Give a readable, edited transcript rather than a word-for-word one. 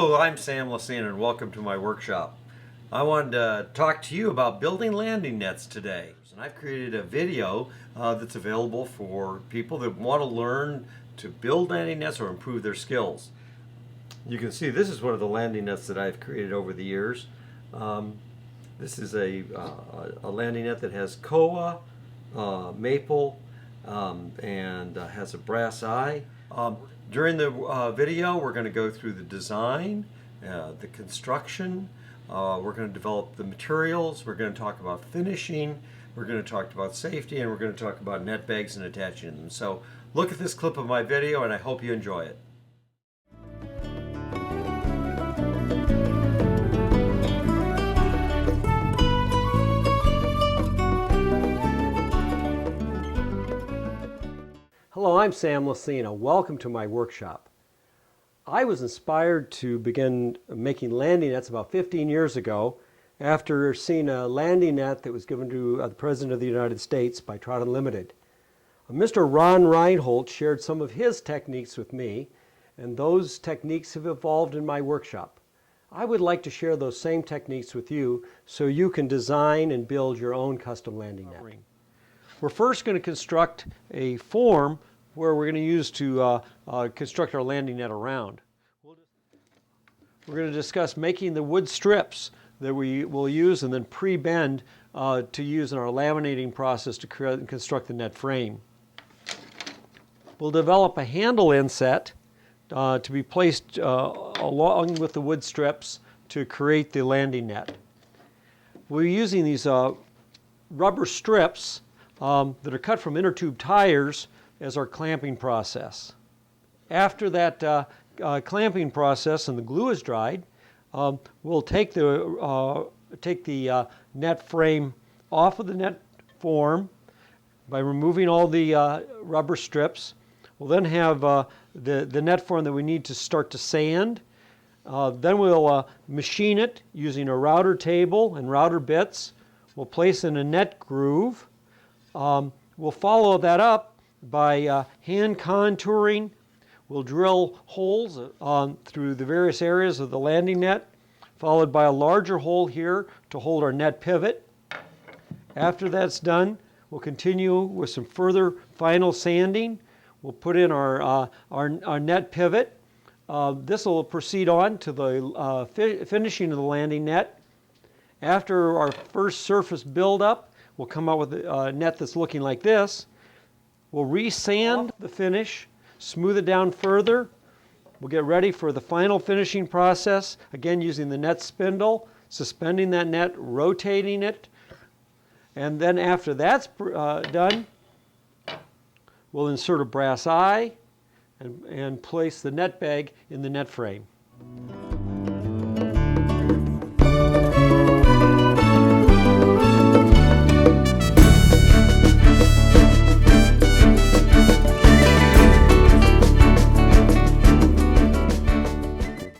Hello, I'm Sam Lacina and welcome to my workshop. I wanted to talk to you about building landing nets today. And I've created a video that's available for people that want to learn to build landing nets or improve their skills. You can see this is one of the landing nets that I've created over the years. This is a landing net that has koa, maple, and has a brass eye. During the video, we're going to go through the design, the construction, we're going to develop the materials, we're going to talk about finishing, we're going to talk about safety, and we're going to talk about net bags and attaching them. So look at this clip of my video and I hope you enjoy it. Hello, I'm Sam Lacina. Welcome to my workshop. I was inspired to begin making landing nets about 15 years ago after seeing a landing net that was given to the President of the United States by Trout Unlimited. Mr. Ron Reinhold shared some of his techniques with me, and those techniques have evolved in my workshop. I would like to share those same techniques with you so you can design and build your own custom landing net. We're first going to construct a form where we're going to use to construct our landing net around. We're going to discuss making the wood strips that we will use and then pre-bend to use in our laminating process to create and construct the net frame. We'll develop a handle inset to be placed along with the wood strips to create the landing net. We're using these rubber strips that are cut from inner tube tires as our clamping process. After that clamping process and the glue is dried, we'll take the net frame off of the net form by removing all the rubber strips. We'll then have the net form that we need to start to sand. Then we'll machine it using a router table and router bits. We'll place in a net groove. We'll follow that up by hand contouring. We'll drill holes through the various areas of the landing net, followed by a larger hole here to hold our net pivot. After that's done, we'll continue with some further final sanding. We'll put in our net pivot. This will proceed on to the finishing of the landing net. After our first surface buildup, we'll come out with a net that's looking like this. We'll re-sand the finish, smooth it down further. We'll get ready for the final finishing process, again using the net spindle, suspending that net, rotating it, and then after that's done, we'll insert a brass eye and place the net bag in the net frame.